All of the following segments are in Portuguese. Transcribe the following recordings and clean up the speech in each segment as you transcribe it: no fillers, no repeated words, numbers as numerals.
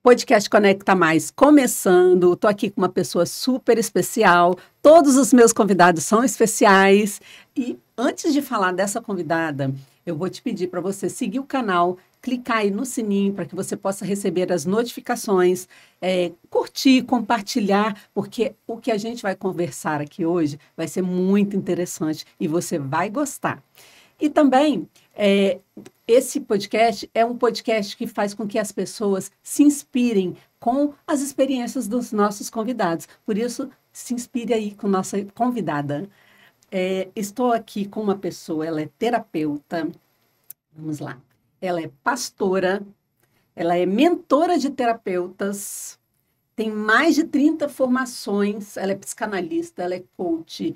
Podcast Conecta Mais começando. Estou aqui com uma pessoa super especial. Todos os meus convidados são especiais. E antes de falar dessa convidada, eu vou te pedir para você seguir o canal, clicar aí no sininho para que você possa receber as notificações, curtir, compartilhar, porque o que a gente vai conversar aqui hoje vai ser muito interessante e você vai gostar. E também, esse podcast é um podcast que faz com que as pessoas se inspirem com as experiências dos nossos convidados. Por isso, se inspire aí com nossa convidada. Estou aqui com uma pessoa, ela é terapeuta, vamos lá. Ela é pastora, ela é mentora de terapeutas, tem mais de 30 formações, ela é psicanalista, ela é coach,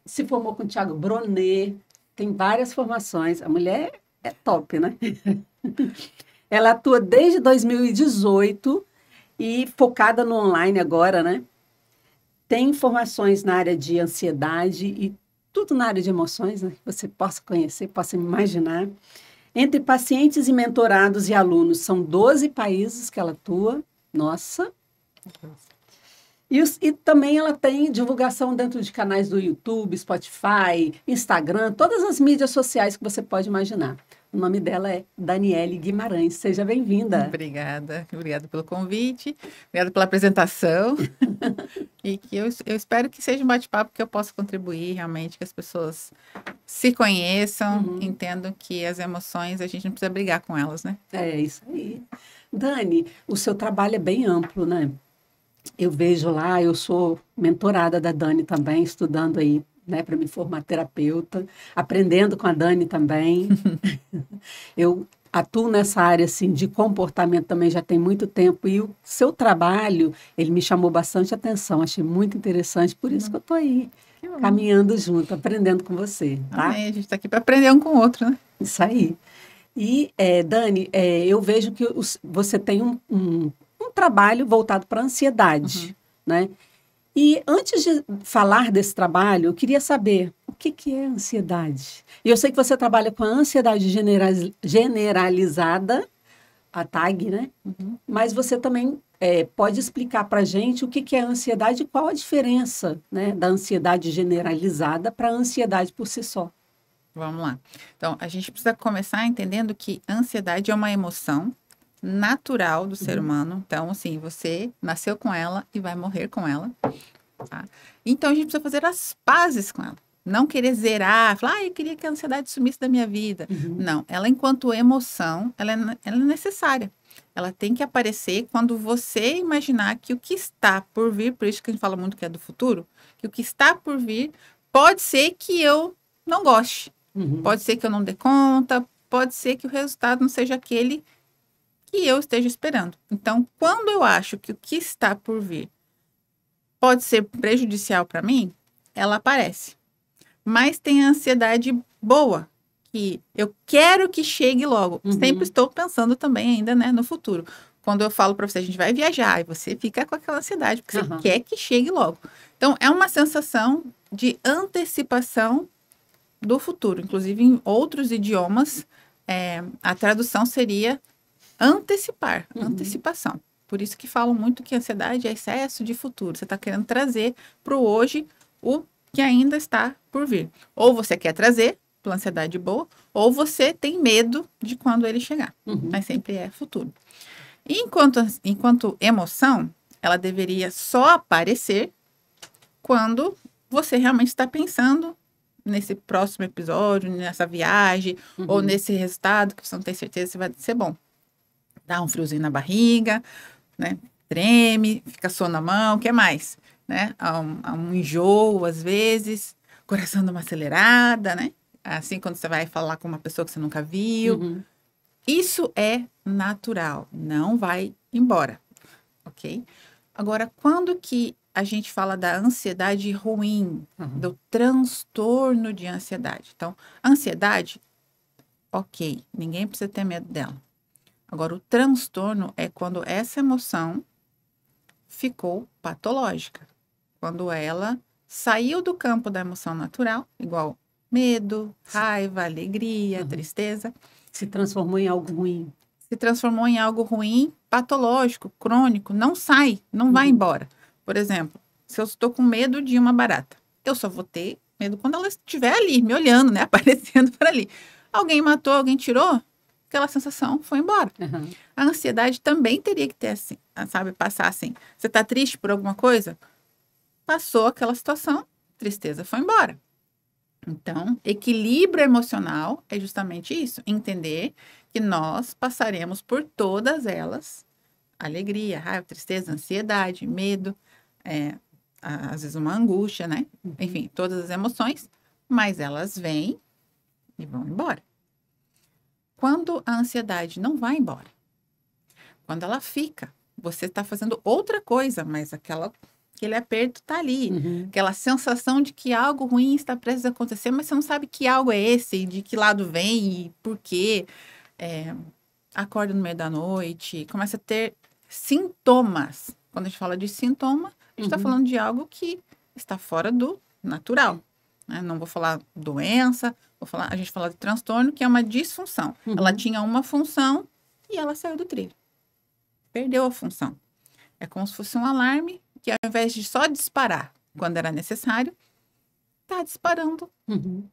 se formou com o Thiago Brunet, tem várias formações. A mulher é top, né? Ela atua desde 2018 e focada no online agora, né? Tem formações na área de ansiedade e tudo na área de emoções, né? Que você possa conhecer, possa imaginar. Entre pacientes e mentorados e alunos, são 12 países que ela atua. Nossa! E também ela tem divulgação dentro de canais do YouTube, Spotify, Instagram, todas as mídias sociais que você pode imaginar. O nome dela é Daniele Guimarães. Seja bem-vinda. Obrigada pelo convite, obrigada pela apresentação. E que eu espero que seja um bate-papo que eu possa contribuir realmente, que as pessoas se conheçam, entendam que as emoções, a gente não precisa brigar com elas, né? É isso aí. Dani, o seu trabalho é bem amplo, né? Eu vejo lá, eu sou mentorada da Dani também, estudando aí, né, para me formar terapeuta, aprendendo com a Dani também. Eu atuo nessa área, assim, de comportamento também já tem muito tempo, e o seu trabalho, ele me chamou bastante atenção, achei muito interessante, por isso que eu estou aí, caminhando junto, aprendendo com você, tá? Amém, a gente está aqui para aprender um com o outro, né? Isso aí. E, Dani, eu vejo que você tem um trabalho voltado para a ansiedade, né? E antes de falar desse trabalho, eu queria saber o que é ansiedade. E eu sei que você trabalha com a ansiedade generalizada, a TAG, né? Mas você também pode explicar para a gente o que é ansiedade e qual a diferença, né, da ansiedade generalizada para a ansiedade por si só. Vamos lá. Então, a gente precisa começar entendendo que a ansiedade é uma emoção natural do ser humano. Então, assim, você nasceu com ela e vai morrer com ela, tá? Então, a gente precisa fazer as pazes com ela. Não querer zerar, falar, eu queria que a ansiedade sumisse da minha vida. Não, ela enquanto emoção, ela é necessária. Ela tem que aparecer quando você imaginar que o que está por vir, por isso que a gente fala muito que é do futuro, que o que está por vir pode ser que eu não goste. Pode ser que eu não dê conta, pode ser que o resultado não seja aquele que eu esteja esperando. Então, quando eu acho que o que está por vir pode ser prejudicial para mim, ela aparece. Mas tem a ansiedade boa, que eu quero que chegue logo. Sempre estou pensando também ainda, né, no futuro. Quando eu falo para você, a gente vai viajar, e você fica com aquela ansiedade, porque você quer que chegue logo. Então, é uma sensação de antecipação do futuro. Inclusive, em outros idiomas, a tradução seria antecipar, antecipação. Por isso que falam muito que a ansiedade é excesso de futuro. Você está querendo trazer para o hoje o que ainda está por vir. Ou você quer trazer pela ansiedade boa, ou você tem medo de quando ele chegar. Mas sempre é futuro. E enquanto emoção, ela deveria só aparecer quando você realmente está pensando nesse próximo episódio, nessa viagem, ou nesse resultado que você não tem certeza se vai ser bom. Dá um friozinho na barriga, né? Treme, fica suor na mão, o que mais? Né? Há um enjoo, às vezes, coração dá uma acelerada, né? Assim, quando você vai falar com uma pessoa que você nunca viu. Isso é natural, não vai embora, ok? Agora, quando que a gente fala da ansiedade ruim, do transtorno de ansiedade? Então, a ansiedade, ok, ninguém precisa ter medo dela. Agora, o transtorno é quando essa emoção ficou patológica. Quando ela saiu do campo da emoção natural, igual medo, raiva, alegria, tristeza. Se transformou em algo ruim. Se transformou em algo ruim patológico, crônico, não sai, não vai embora. Por exemplo, se eu estou com medo de uma barata, eu só vou ter medo quando ela estiver ali, me olhando, né? Aparecendo por ali. Alguém matou, alguém tirou, aquela sensação foi embora. Uhum. A ansiedade também teria que ter assim, sabe? Passar assim. Você está triste por alguma coisa? Passou aquela situação, tristeza foi embora. Então, equilíbrio emocional é justamente isso. Entender que nós passaremos por todas elas. Alegria, raiva, tristeza, ansiedade, medo, às vezes uma angústia, né? Enfim, todas as emoções. Mas elas vêm e vão embora. Quando a ansiedade não vai embora, quando ela fica, você está fazendo outra coisa, mas aquele aperto está ali. Aquela sensação de que algo ruim está prestes a acontecer, mas você não sabe que algo é esse, de que lado vem e por quê. Acorda no meio da noite, começa a ter sintomas. Quando a gente fala de sintoma, a gente está falando de algo que está fora do natural. Né? Não vou falar doença, a gente fala de transtorno, que é uma disfunção. Ela tinha uma função e ela saiu do trilho. Perdeu a função. É como se fosse um alarme que, ao invés de só disparar quando era necessário, está disparando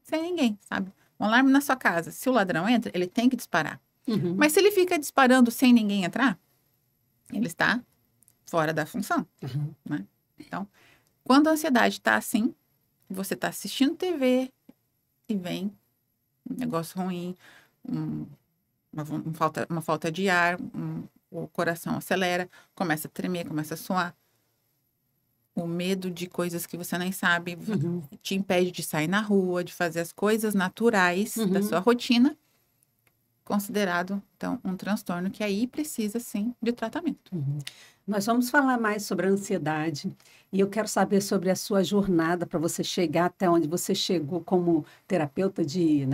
sem ninguém, sabe? Um alarme na sua casa. Se o ladrão entra, ele tem que disparar. Mas se ele fica disparando sem ninguém entrar, ele está fora da função. Né? Então, quando a ansiedade está assim, você está assistindo TV e vem um negócio ruim, uma falta de ar, o coração acelera, começa a tremer, começa a suar. O medo de coisas que você nem sabe te impede de sair na rua, de fazer as coisas naturais da sua rotina. Considerado, então, um transtorno que aí precisa, sim, de tratamento. Nós vamos falar mais sobre a ansiedade e eu quero saber sobre a sua jornada para você chegar até onde você chegou como terapeuta de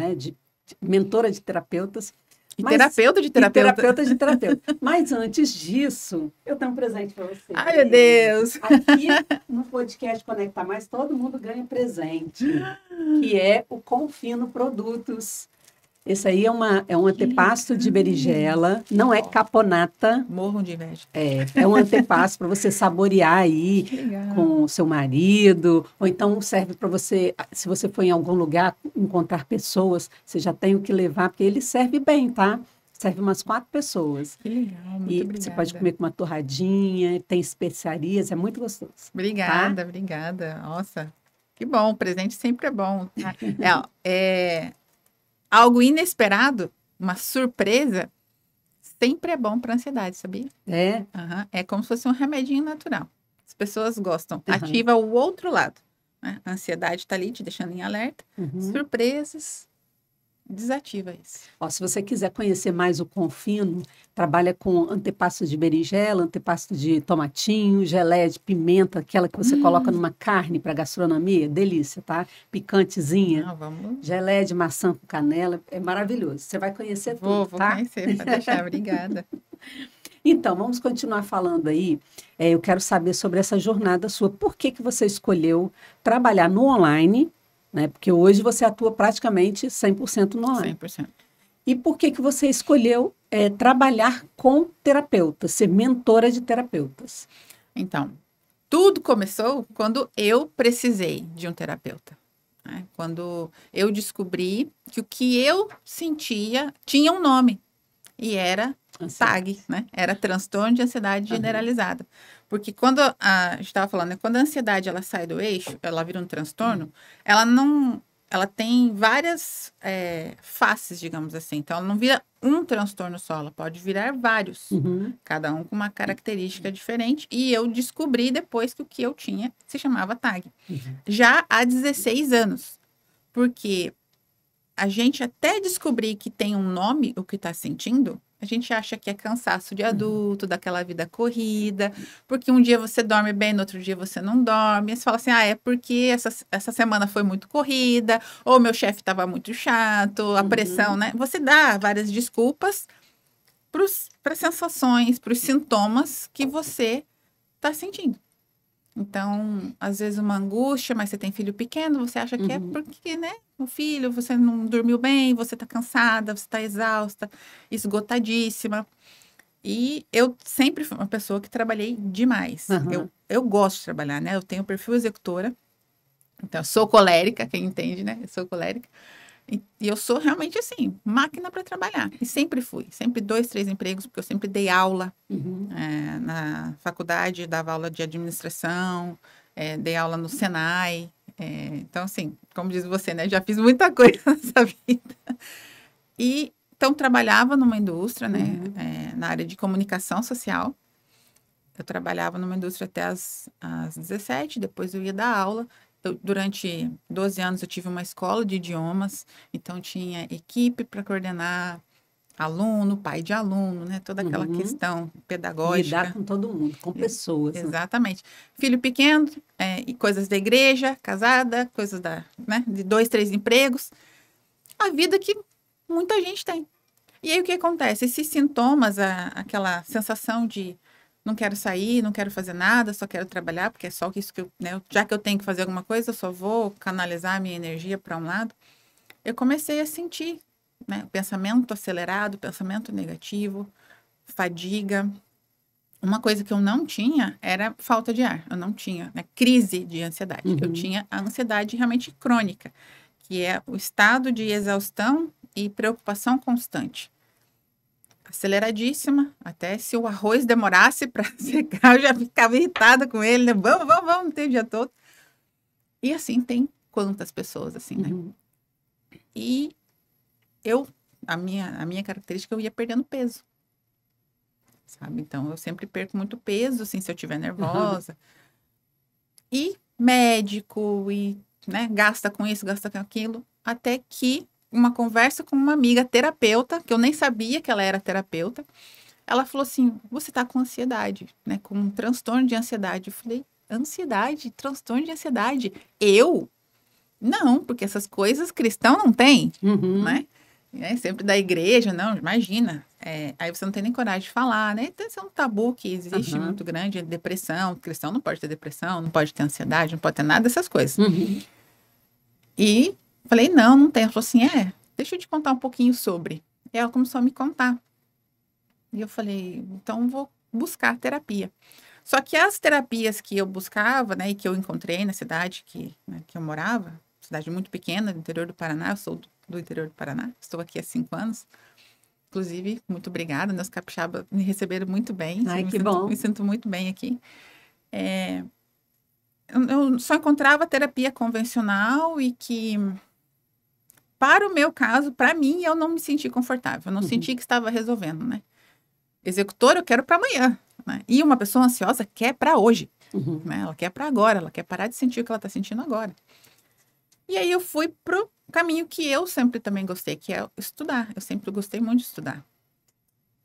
mentora de terapeutas. Terapeuta de terapeuta. Terapeuta de terapeuta. Mas antes disso, eu tenho um presente para você. Ai, meu Deus! Aqui no podcast Conectar Mais, todo mundo ganha presente, que é o Confino Produtos. Esse aí é um antepasto de berinjela, não é caponata. Morro de inveja. É um antepasto para você saborear aí com o seu marido, ou então serve para você, se você for em algum lugar encontrar pessoas, você já tem o que levar, porque ele serve bem, tá? Serve umas 4 pessoas. Que legal, muito obrigada. Você pode comer com uma torradinha, tem especiarias, é muito gostoso. Obrigada, tá? Obrigada. Nossa, que bom, o presente sempre é bom. Algo inesperado, uma surpresa, sempre é bom para ansiedade, sabia? É como se fosse um remedinho natural. As pessoas gostam. Ativa o outro lado. Né? A ansiedade está ali te deixando em alerta. Surpresas, desativa isso. Se você quiser conhecer mais o Confino, trabalha com antepasto de berinjela, antepasto de tomatinho, geleia de pimenta, aquela que você coloca numa carne para gastronomia, delícia, tá? Picantezinha. Vamos. Geleia de maçã com canela, é maravilhoso. Você vai conhecer tudo, vou tá? Conhecer, pode deixar, obrigada. Então, vamos continuar falando aí. Eu quero saber sobre essa jornada sua. Por que você escolheu trabalhar no online? Né? Porque hoje você atua praticamente 100% no online. 100%. E por que você escolheu trabalhar com terapeutas, ser mentora de terapeutas? Então, tudo começou quando eu precisei de um terapeuta. Né? Quando eu descobri que o que eu sentia tinha um nome. E era TAG, né? Era transtorno de ansiedade generalizada. Porque quando a gente estava falando, né? Quando a ansiedade ela sai do eixo, ela vira um transtorno, ela tem várias faces, digamos assim. Então, ela não vira um transtorno só, ela pode virar vários, cada um com uma característica diferente. E eu descobri depois que o que eu tinha se chamava TAG. Já há 16 anos. Porque a gente até descobrir que tem um nome, o que está sentindo, a gente acha que é cansaço de adulto, daquela vida corrida, porque um dia você dorme bem, no outro dia você não dorme. E você fala assim, é porque essa semana foi muito corrida, ou meu chefe estava muito chato, a pressão, né? Você dá várias desculpas para as sensações, para os sintomas que você está sentindo. Então, às vezes uma angústia, mas você tem filho pequeno, você acha que é porque, né, o filho, você não dormiu bem, você está cansada, você está exausta, esgotadíssima. E eu sempre fui uma pessoa que trabalhei demais. Aham. Eu gosto de trabalhar, né? Eu tenho perfil executora. Então, eu sou colérica, quem entende, né? Eu sou colérica. E eu sou realmente assim, máquina para trabalhar. E sempre fui. Sempre 2, 3 empregos, porque eu sempre dei aula. Uhum. Na faculdade, dava aula de administração, dei aula no Senai. Então, assim, como diz você, né? Já fiz muita coisa nessa vida. E então trabalhava numa indústria, né? Uhum. Na área de comunicação social. Eu trabalhava numa indústria até às 17, depois eu ia dar aula. Durante 12 anos eu tive uma escola de idiomas, então tinha equipe para coordenar, aluno, pai de aluno, né? Toda aquela Uhum. questão Lidar pedagógica. com todo mundo, com pessoas, né? Exatamente. Filho pequeno, e coisas da igreja, casada, coisas né? De 2, 3 empregos. A vida que muita gente tem. E aí o que acontece? Esses sintomas, aquela sensação de não quero sair, não quero fazer nada, só quero trabalhar, porque é só isso que né, já que eu tenho que fazer alguma coisa, eu só vou canalizar a minha energia para um lado. Eu comecei a sentir, né, pensamento acelerado, pensamento negativo, fadiga. Uma coisa que eu não tinha era falta de ar. Eu não tinha, né, crise de ansiedade. Eu Uhum. tinha a ansiedade realmente crônica, que é o estado de exaustão e preocupação constante. Aceleradíssima, até se o arroz demorasse para secar, eu já ficava irritada com ele, né? Vamos, não tem o dia todo. E assim tem quantas pessoas assim, né? Uhum. E a minha característica, eu ia perdendo peso, sabe? Então, eu sempre perco muito peso, assim, se eu estiver nervosa. E médico, né, gasta com isso, gasta com aquilo, até que uma conversa com uma amiga terapeuta, que eu nem sabia que ela era terapeuta, ela falou assim, você tá com ansiedade, né, com um transtorno de ansiedade. Eu falei, ansiedade? Transtorno de ansiedade? Eu? Não, porque essas coisas cristão não tem, Uhum. né? Sempre da igreja, não, imagina. Aí você não tem nem coragem de falar, né? Então, esse é um tabu que existe Aham. muito grande, depressão. O cristão não pode ter depressão, não pode ter ansiedade, não pode ter nada dessas coisas. Uhum. E falei, não, não tem. Ela falou assim, deixa eu te contar um pouquinho sobre. E ela começou a me contar. E eu falei, então vou buscar terapia. Só que as terapias que eu buscava, né, e que eu encontrei na cidade né, que eu morava, cidade muito pequena, do interior do Paraná, eu sou do interior do Paraná, estou aqui há 5 anos. Inclusive, muito obrigada, meus capixabas me receberam muito bem, Ai, me que sinto, bom. me sinto muito bem aqui. Eu só encontrava terapia convencional e que, para o meu caso, para mim, eu não me senti confortável, eu não Uhum. senti que estava resolvendo, né? Executor, eu quero para amanhã, né? E uma pessoa ansiosa quer para hoje, Uhum. né? Ela quer para agora, ela quer parar de sentir o que ela está sentindo agora. E aí eu fui pro caminho que eu sempre também gostei, que é estudar. Eu sempre gostei muito de estudar.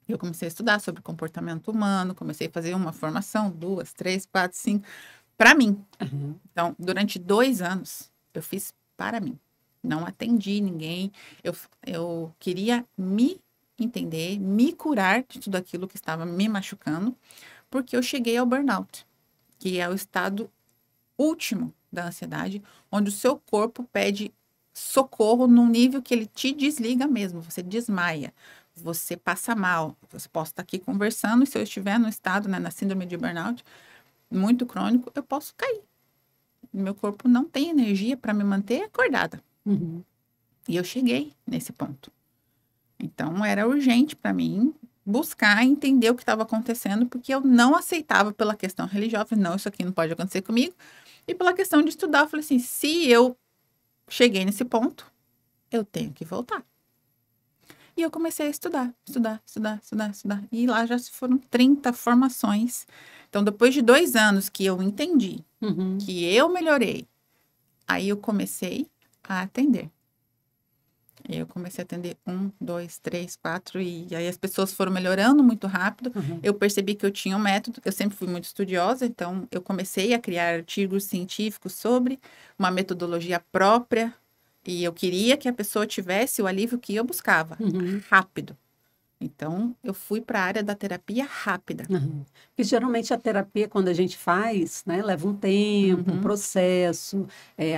Eu comecei a estudar sobre comportamento humano, comecei a fazer uma formação, 2, 3, 4, 5, para mim. Uhum. Então, durante 2 anos, eu fiz para mim. Não atendi ninguém. Eu queria me entender, me curar de tudo aquilo que estava me machucando, porque eu cheguei ao burnout, que é o estado último da ansiedade, onde o seu corpo pede socorro num nível que ele te desliga mesmo, você desmaia, você passa mal. Você pode estar aqui conversando e se eu estiver no estado, né, na síndrome de burnout muito crônico, eu posso cair. Meu corpo não tem energia para me manter acordada. Uhum. E eu cheguei nesse ponto. Então era urgente para mim buscar entender o que estava acontecendo, porque eu não aceitava pela questão religiosa, não, isso aqui não pode acontecer comigo. E pela questão de estudar, eu falei assim, se eu cheguei nesse ponto, eu tenho que voltar. E eu comecei a estudar. E lá já se foram 30 formações. Então, depois de 2 anos que eu entendi, Uhum. que eu melhorei, aí eu comecei a atender. Eu comecei a atender 1, 2, 3, 4, e aí as pessoas foram melhorando muito rápido. Uhum. Eu percebi que eu tinha um método, eu sempre fui muito estudiosa, então eu comecei a criar artigos científicos sobre uma metodologia própria, e eu queria que a pessoa tivesse o alívio que eu buscava, Uhum. rápido. Então, eu fui para a área da terapia rápida. Uhum. Porque geralmente a terapia, quando a gente faz, né, leva um tempo, um Uhum. processo,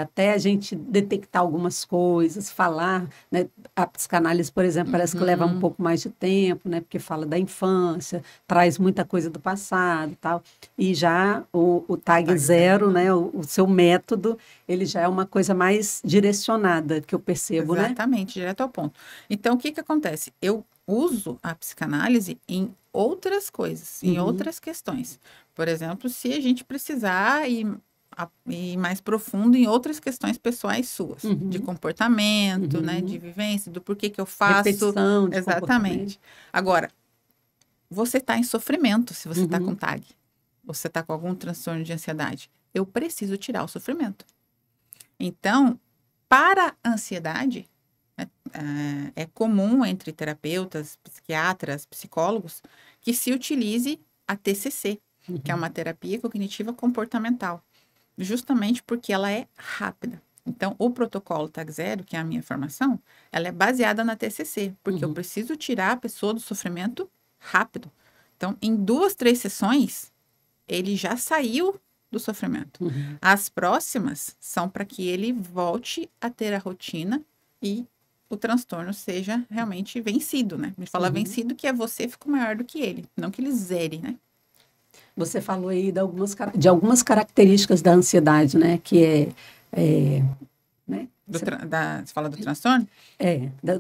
até a gente detectar algumas coisas, falar, né? A psicanálise, por exemplo, parece que leva um Uhum. pouco mais de tempo, né? Porque fala da infância, traz muita coisa do passado e tal. E já o TAG Tag zero, zero. né? O seu método, ele já é uma coisa mais direcionada, que eu percebo, né? Exatamente, direto ao ponto. Então, o que que acontece? Eu uso a psicanálise em outras coisas, em Uhum, outras questões. Por exemplo, se a gente precisar ir mais profundo em outras questões pessoais suas, de uhum, comportamento, né, de uhum. vivência, do porquê que eu faço. Repetição de comportamento. Exatamente. Agora, você está em sofrimento se você está com Uhum, TAG. Você está com algum transtorno de ansiedade. Eu preciso tirar o sofrimento. Então, para a ansiedade, é comum entre terapeutas, psiquiatras, psicólogos, que se utilize a TCC, que é uhum, uma terapia cognitiva comportamental, justamente porque ela é rápida. Então, o protocolo TAG Zero, que é a minha formação, ela é baseada na TCC, porque eu uhum. preciso tirar a pessoa do sofrimento rápido. Então, em 2, 3 sessões, ele já saiu do sofrimento. Uhum. As próximas são para que ele volte a ter a rotina e o transtorno seja realmente vencido, né? Me fala Uhum. vencido que é você fica maior do que ele, não que ele zere, né? Você falou aí de algumas características da ansiedade, né? Que é, né? Você fala do transtorno?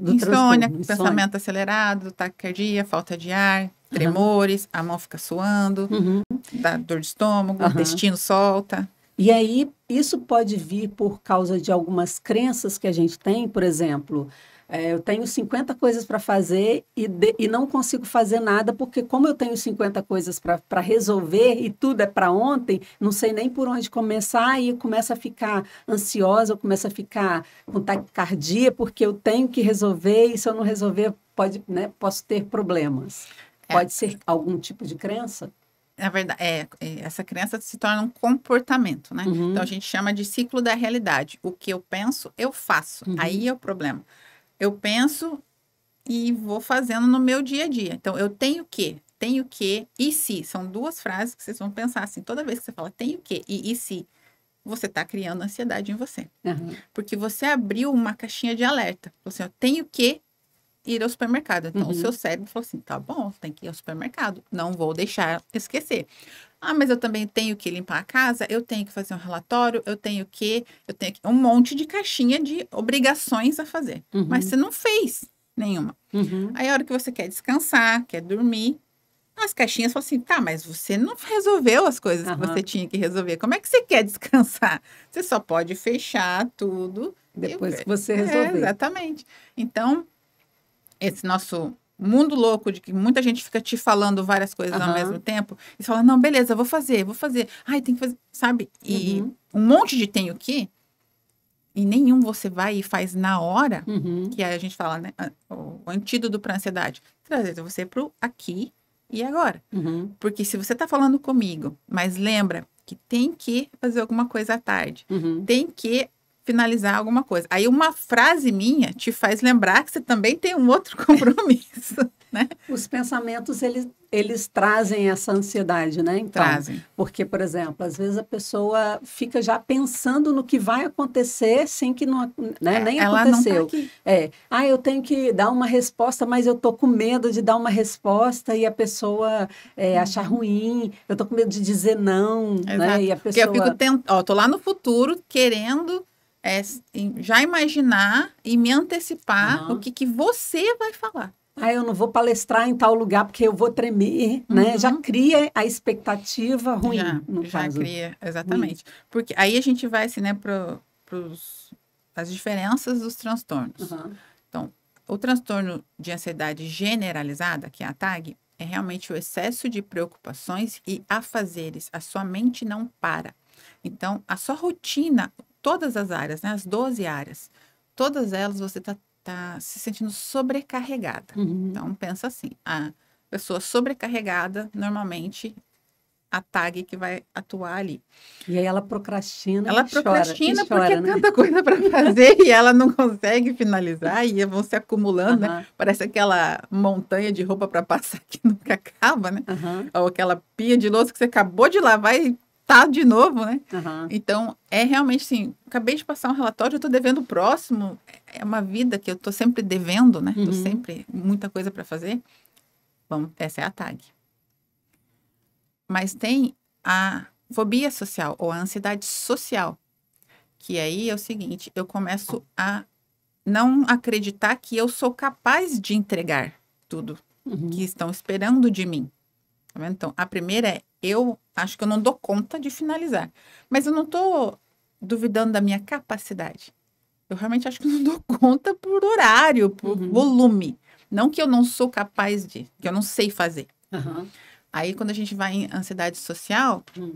Do Insônia, transtorno, insônia. pensamento acelerado, taquicardia, falta de ar, Aham, tremores, a mão fica suando, uhum, dá dor de estômago, o aham. intestino solta. E aí, isso pode vir por causa de algumas crenças que a gente tem, por exemplo, eu tenho 50 coisas para fazer e não consigo fazer nada, porque como eu tenho 50 coisas para resolver e tudo é para ontem, não sei nem por onde começar e começo a ficar ansiosa, eu começo a ficar com taquicardia, porque eu tenho que resolver e se eu não resolver, pode, né, posso ter problemas. É, Pode ser algum tipo de crença? na verdade, essa crença se torna um comportamento, né? Então a Uhum, gente chama de ciclo da realidade. O que eu penso, eu faço. Aí uhum, é o problema. Eu penso e vou fazendo no meu dia a dia. Então eu tenho que, e se. São duas frases que vocês vão pensar assim, toda vez que você fala tenho que e se, você está criando ansiedade em você. aham, Porque você abriu uma caixinha de alerta. Você, eu tenho que ir ao supermercado. Então, o seu uhum, cérebro falou assim: tá bom, tem que ir ao supermercado. Não vou deixar esquecer. Ah, mas eu também tenho que limpar a casa, eu tenho que fazer um relatório, eu tenho que. Um monte de caixinha de obrigações a fazer. Mas uhum. você não fez nenhuma. Uhum, Aí, a hora que você quer descansar, quer dormir, as caixinhas falam assim: tá, mas você não resolveu as coisas que você aham. tinha que resolver. Como é que você quer descansar? Você só pode fechar tudo e Depois que ver. você É, resolver. exatamente. Então, esse nosso mundo louco de que muita gente fica te falando várias coisas ao mesmo Aham. tempo, e você fala, não, beleza, vou fazer, vou fazer. Ai, tem que fazer, sabe? E Uhum, um monte de tem o quê, e nenhum você vai e faz na hora, uhum, que aí a gente fala, né? O antídoto para ansiedade. Trazer você pro aqui e agora. uhum, Porque se você tá falando comigo, mas lembra que tem que fazer alguma coisa à tarde, uhum. tem que finalizar alguma coisa. Aí uma frase minha te faz lembrar que você também tem um outro compromisso, né? Os pensamentos, eles trazem essa ansiedade, né? Então, Trazem. porque, por exemplo, às vezes a pessoa fica já pensando no que vai acontecer sem que não, né, nem Ela não tá aconteceu. aqui. Eu tenho que dar uma resposta, mas eu tô com medo de dar uma resposta e a pessoa achar Uhum. ruim, eu tô com medo de dizer não, né? Exato. E a Porque eu fico pessoa. tô lá no futuro querendo já imaginar e me antecipar o Aham. que você vai falar. Eu não vou palestrar em tal lugar porque eu vou tremer, né? Já Uhum. cria a expectativa ruim, no Já caso. cria, Ruim. exatamente. Porque aí a gente vai, assim, né, as diferenças dos transtornos. Aham. Então, o transtorno de ansiedade generalizada, que é a TAG, é realmente o excesso de preocupações e afazeres. A sua mente não para. Então, a sua rotina, todas as áreas, né, as 12 áreas, todas elas você tá se sentindo sobrecarregada. Uhum. Então, pensa assim, a pessoa sobrecarregada, normalmente, a tag que vai atuar ali. E aí ela procrastina Ela e chora, procrastina e chora, porque é né? tanta coisa para fazer e ela não consegue finalizar e vão se acumulando, né? Aham, Parece aquela montanha de roupa para passar que nunca acaba, né? aham, Ou aquela pia de louça que você acabou de lavar e tá de novo, né? aham. Então, é realmente assim, acabei de passar um relatório, eu tô devendo o próximo. É uma vida que eu tô sempre devendo, né? Tô Uhum. sempre muita coisa para fazer. Bom, essa é a tag. Mas tem a fobia social ou a ansiedade social, que aí é o seguinte, eu começo a não acreditar que eu sou capaz de entregar tudo que Uhum. estão esperando de mim. Tá vendo? Então, a primeira é, eu acho que eu não dou conta de finalizar. Mas eu não estou duvidando da minha capacidade. Eu realmente acho que eu não dou conta por horário, por Uhum. volume. Não que eu não sou capaz de, que eu não sei fazer. Aham. Aí, quando a gente vai em ansiedade social, Uhum.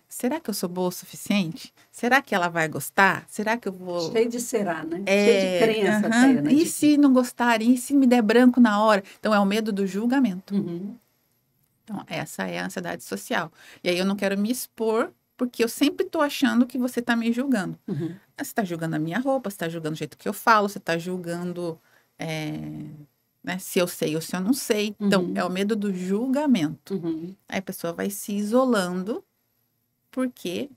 será que eu sou boa o suficiente? Será que ela vai gostar? Será que eu vou... Cheio de será, né? Cheio de crença até, Aham. né? E se não gostarem? E se me der branco na hora? Então, é o medo do julgamento. Uhum. Então, essa é a ansiedade social. E aí eu não quero me expor, porque eu sempre estou achando que você está me julgando. Uhum. Você está julgando a minha roupa, você está julgando o jeito que eu falo, você está julgando né, se eu sei ou se eu não sei. Então, é Uhum. o medo do julgamento. Uhum. Aí a pessoa vai se isolando porque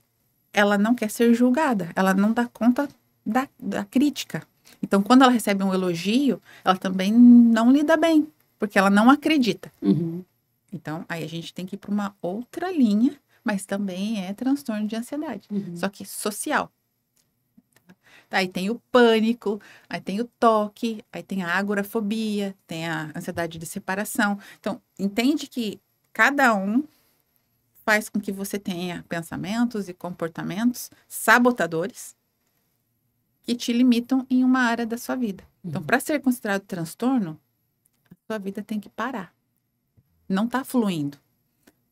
ela não quer ser julgada, ela não dá conta da crítica. Então, quando ela recebe um elogio, ela também não lida bem, porque ela não acredita. Uhum. Então, aí a gente tem que ir para uma outra linha, mas também é transtorno de ansiedade, Uhum. só que social. Aí tem o pânico, aí tem o toque, aí tem a agorafobia, tem a ansiedade de separação. Então, entende que cada um faz com que você tenha pensamentos e comportamentos sabotadores que te limitam em uma área da sua vida. Então, Uhum. para ser considerado transtorno, a sua vida tem que parar. Não está fluindo.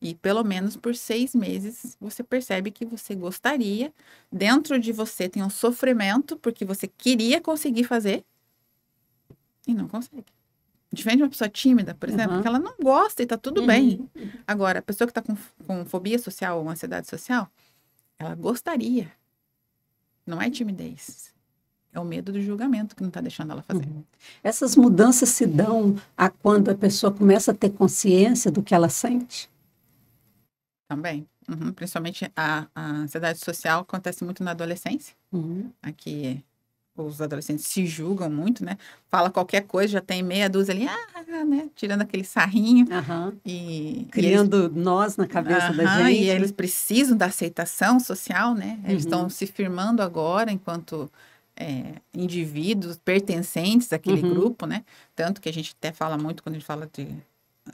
E pelo menos por 6 meses você percebe que você gostaria. Dentro de você tem um sofrimento, porque você queria conseguir fazer e não consegue. Diferente de uma pessoa tímida, por exemplo, que Aham. ela não gosta e tá tudo bem. Uhum. Agora, a pessoa que tá com fobia social ou ansiedade social, ela gostaria. Não é timidez. É o medo do julgamento que não tá deixando ela fazer. Uhum. Essas mudanças se dão a quando a pessoa começa a ter consciência do que ela sente? Também. Uhum. Principalmente a ansiedade social acontece muito na adolescência. Uhum. Aqui os adolescentes se julgam muito, né? Fala qualquer coisa, já tem meia dúzia ali, né? Tirando aquele sarrinho. Aham. E eles, Criando nós na cabeça da e gente, eles né? precisam da aceitação social, né? Eles estão Uhum. se firmando agora enquanto indivíduos pertencentes àquele Uhum. grupo, né? Tanto que a gente até fala muito quando a gente fala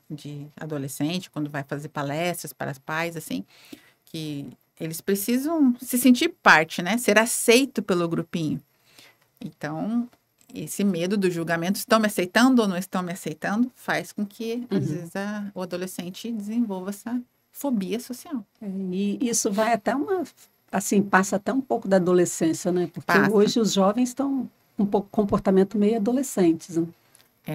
de adolescente, quando vai fazer palestras para os pais, assim, que eles precisam se sentir parte, né? Ser aceito pelo grupinho. Então, esse medo do julgamento, estão me aceitando ou não estão me aceitando, faz com que, às Uhum. vezes, o adolescente desenvolva essa fobia social. E isso vai até assim, passa até um pouco da adolescência, né? Porque Passa. hoje os jovens estão um pouco comportamento meio adolescentes,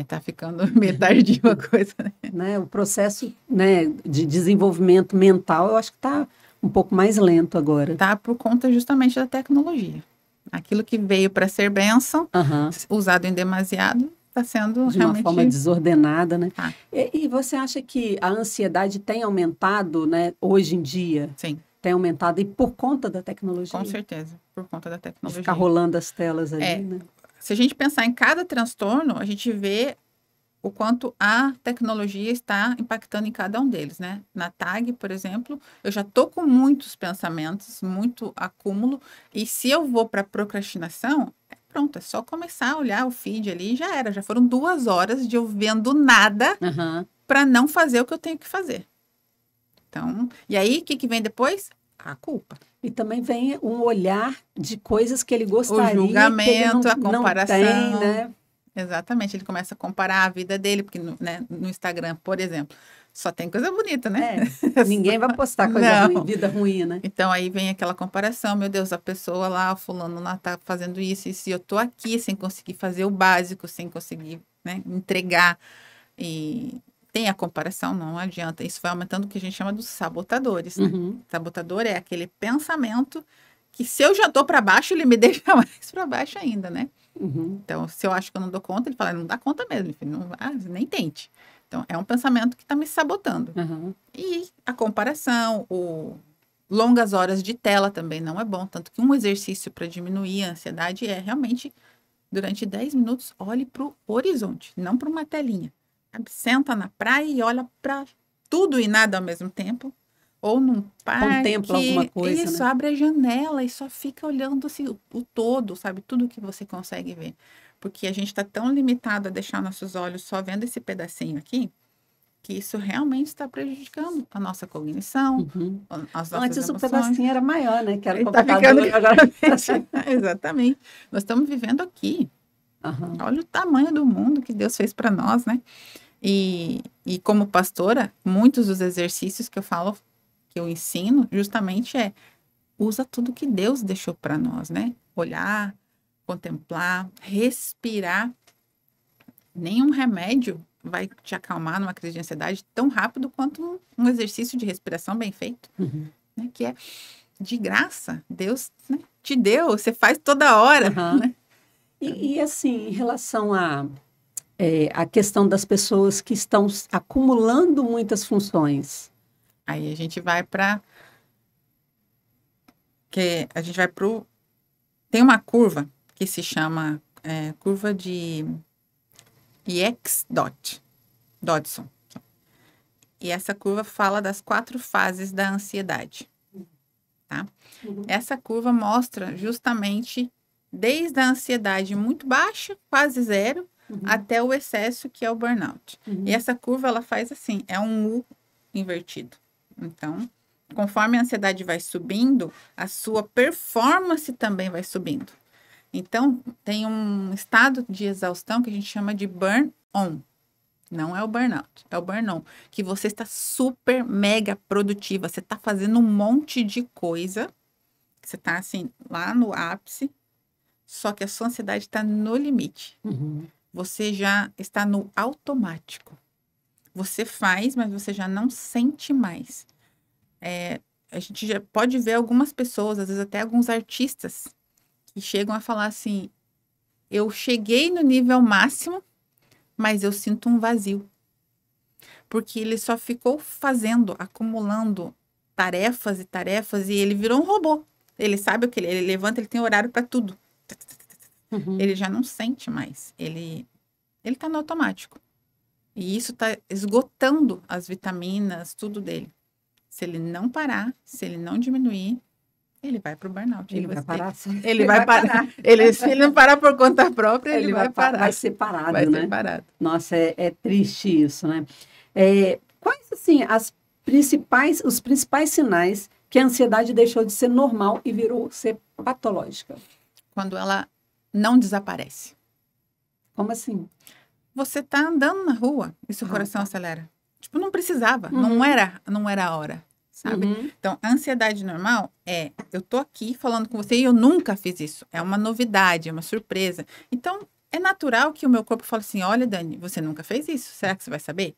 Tá ficando meio tardio a coisa, né? né? O processo, né, de desenvolvimento mental, eu acho que está um pouco mais lento agora. Tá por conta justamente da tecnologia. Aquilo que veio para ser bênção, Aham. usado em demasiado, está sendo De uma forma realmente... desordenada, né? Tá, E você acha que a ansiedade tem aumentado, né, hoje em dia? sim, Tem aumentado e por conta da com tecnologia? certeza, por conta da De ficar tecnologia. rolando as telas ali, né? Se a gente pensar em cada transtorno, a gente vê o quanto a tecnologia está impactando em cada um deles, né? Na tag, por exemplo, eu já tô com muitos pensamentos, muito acúmulo, e se eu vou para procrastinação, pronto, é só começar a olhar o feed ali e já era. Já foram 2 horas de eu vendo nada Aham. para não fazer o que eu tenho que fazer. Então, e aí, o que que vem depois? A culpa. E também vem um olhar de coisas que ele O gostaria que ele julgamento, a não tem, comparação. né? Exatamente, ele começa a comparar a vida dele, porque no Instagram, por exemplo, só tem coisa bonita, né? É, ninguém vai postar coisa ruim, Não. vida ruim, né? Então aí vem aquela comparação, meu Deus, a pessoa lá, o fulano lá tá fazendo isso, e se eu tô aqui sem conseguir fazer o básico, sem conseguir, né, entregar, e tem a comparação, não adianta. Isso vai aumentando o que a gente chama dos sabotadores, né? Sabotador é aquele pensamento que se eu já tô para baixo, ele me deixa mais para baixo ainda, né? Então, se eu acho que eu não dou conta, ele fala, não dá conta mesmo, filho, não, nem tente. Então, é um pensamento que está me sabotando. E a comparação, longas horas de tela também não é bom. Tanto que um exercício para diminuir a ansiedade é realmente, durante 10 minutos, olhe para o horizonte, não para uma telinha. Senta na praia e olha para tudo e nada ao mesmo tempo. Ou num parque. Contempla alguma coisa, isso, né? abre a janela e só fica olhando assim, o todo, sabe? Tudo que você consegue ver. Porque a gente está tão limitado a deixar nossos olhos só vendo esse pedacinho aqui, que isso realmente está prejudicando a nossa cognição, as nossas Antes emoções. o pedacinho era maior, né? Que era o Tá computador. ficando agora. Exatamente. Nós estamos vivendo aqui. Olha o tamanho do mundo que Deus fez para nós, né? E como pastora, muitos dos exercícios que eu falo, que eu ensino, justamente usa tudo que Deus deixou para nós, né? Olhar, contemplar, respirar. Nenhum remédio vai te acalmar numa crise de ansiedade tão rápido quanto um exercício de respiração bem feito, né? Que é de graça. Deus, né, te deu, você faz toda hora, né? E assim, em relação a questão das pessoas que estão acumulando muitas funções. Aí a gente vai tem uma curva que se chama curva de Dodson. E essa curva fala das 4 fases da ansiedade, tá? Essa curva mostra justamente desde a ansiedade muito baixa, quase zero, até o excesso, que é o burnout. E essa curva, ela faz assim, é um U invertido. Então, conforme a ansiedade vai subindo, a sua performance também vai subindo. Então, tem um estado de exaustão que a gente chama de burn-on. Não é o burnout, é o burn-on. Que você está super, mega produtiva. Você está fazendo um monte de coisa. Você está, assim, lá no ápice. Só que a sua ansiedade está no limite. Você já está no automático. Você faz, mas você já não sente mais. A gente já pode ver algumas pessoas, às vezes até alguns artistas, que chegam a falar assim, eu cheguei no nível máximo, mas eu sinto um vazio. Porque ele só ficou fazendo, acumulando tarefas e tarefas, e ele virou um robô. Ele sabe o que ele levanta, ele tem horário para tudo. Ele já não sente mais. Ele tá no automático. E isso tá esgotando as vitaminas, tudo dele. Se ele não parar, se ele não diminuir, ele vai pro burnout. Ele vai parar. Ele vai parar. Se ele não parar por conta própria, ele vai parar. Vai ser parado, vai né? ser parado. Nossa, é triste isso, né? Quais, assim, os principais sinais que a ansiedade deixou de ser normal e virou ser patológica? Quando ela não desaparece. Como assim? Você tá andando na rua e seu coração acelera. Tipo, não precisava. Não era a hora, sabe? Então, a ansiedade normal eu tô aqui falando com você e eu nunca fiz isso. É uma novidade, é uma surpresa. Então, é natural que o meu corpo fale assim, olha, Dani, você nunca fez isso. Será que você vai saber?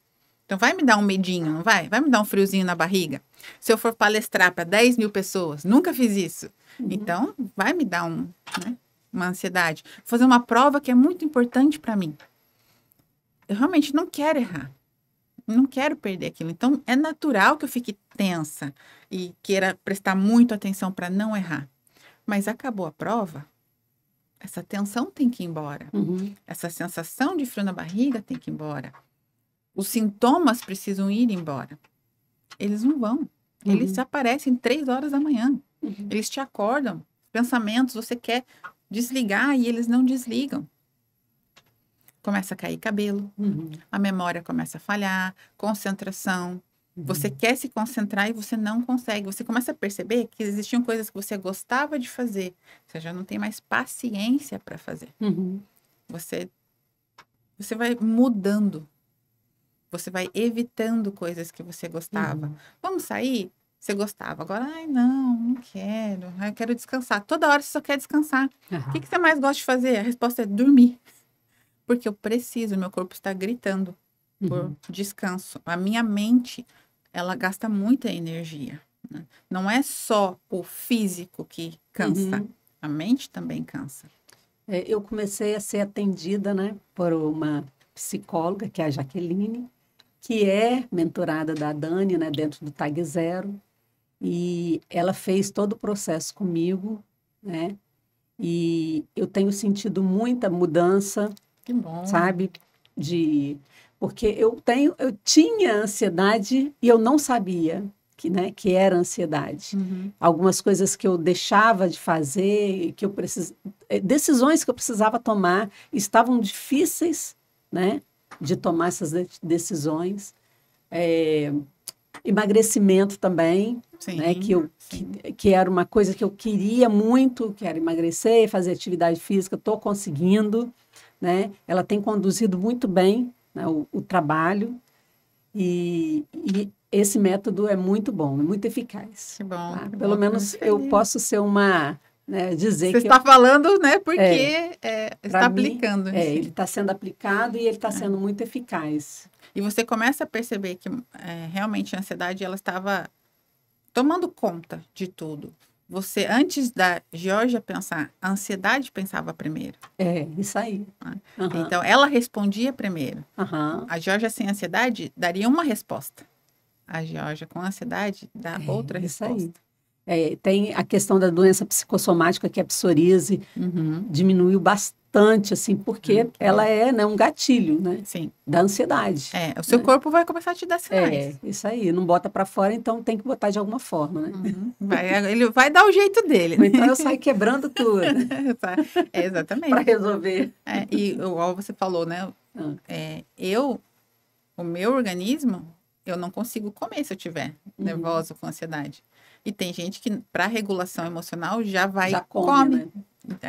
Então, vai me dar um medinho, não vai? Vai me dar um friozinho na barriga? Se eu for palestrar para 10 mil pessoas, nunca fiz isso. Então, vai me dar uma ansiedade. Vou fazer uma prova que é muito importante para mim. Eu realmente não quero errar. Não quero perder aquilo. Então, é natural que eu fique tensa e queira prestar muito atenção para não errar. Mas acabou a prova, essa tensão tem que ir embora. Essa sensação de frio na barriga tem que ir embora. Os sintomas precisam ir embora. Eles não vão. Eles aparecem 3 horas da manhã. Eles te acordam. Pensamentos, você quer desligar e eles não desligam. Começa a cair cabelo, a memória começa a falhar, concentração. Você quer se concentrar e você não consegue. Você começa a perceber que existiam coisas que você gostava de fazer. Você já não tem mais paciência para fazer. Você vai mudando. Você vai evitando coisas que você gostava. Vamos sair? Você gostava. Agora, não quero. Eu quero descansar. Toda hora você só quer descansar. O que você mais gosta de fazer? A resposta é dormir. Porque eu preciso, meu corpo está gritando. por descanso. A minha mente, ela gasta muita energia, né? Não é só o físico que cansa, a mente também cansa. Eu comecei a ser atendida, né, por uma psicóloga, que é a Jaqueline, que é mentorada da Dani, né, dentro do Tag Zero. E ela fez todo o processo comigo, né? E eu tenho sentido muita mudança, Que bom. sabe? Porque eu tinha ansiedade e eu não sabia que era ansiedade. Algumas coisas que eu deixava de fazer, decisões que eu precisava tomar estavam difíceis, né? De tomar essas decisões. Emagrecimento também, Sim, né? sim. Que era uma coisa que eu queria muito, que era emagrecer, fazer atividade física, estou conseguindo, né? Ela tem conduzido muito bem, né, o trabalho e esse método é muito bom, é muito eficaz. Que bom. Tá? Que Pelo bom, menos eu posso ser dizer Você que está falando, né? Porque está mim, aplicando. ele está sendo aplicado e ele está sendo muito eficaz. E você começa a perceber que realmente a ansiedade ela estava tomando conta de tudo. Você, antes da Georgia pensar, a ansiedade pensava primeiro. Isso aí. Né? Então, ela respondia primeiro. A Georgia sem ansiedade daria uma resposta. A Georgia com ansiedade dá outra resposta. Aí. Tem a questão da doença psicossomática, que é a psoríase, diminuiu bastante, assim, porque ela é, né, um gatilho, né? Sim. Da ansiedade. O seu corpo vai começar a te dar sinais. Isso aí. Não bota para fora, então tem que botar de alguma forma, né? Ele vai dar o jeito dele. Né? Então eu saio quebrando tudo. Exatamente. Para resolver. E igual você falou, né? O meu organismo, eu não consigo comer se eu tiver nervosa com ansiedade. E tem gente que, para regulação emocional, já come. Né?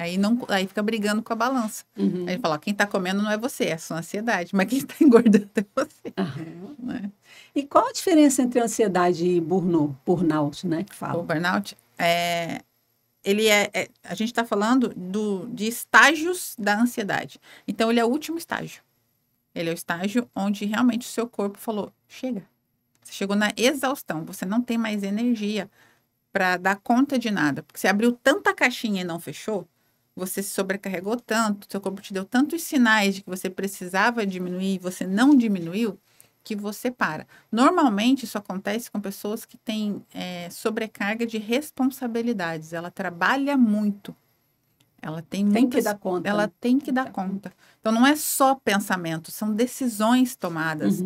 Aí fica brigando com a balança. Aí fala, quem está comendo não é você, é a sua ansiedade. Mas quem está engordando é você. Né? E qual a diferença entre ansiedade e burnout, né? Que fala? O burnout a gente está falando de estágios da ansiedade. Então, ele é o último estágio. Ele é o estágio onde realmente o seu corpo falou, chega. Você chegou na exaustão, você não tem mais energia para dar conta de nada. Porque você abriu tanta caixinha e não fechou, você se sobrecarregou tanto, seu corpo te deu tantos sinais de que você precisava diminuir e você não diminuiu, que você para. Normalmente, isso acontece com pessoas que têm sobrecarga de responsabilidades. Ela trabalha muito. Ela tem que dar conta. Ela tem que dar conta. Então, não é só pensamento, são decisões tomadas.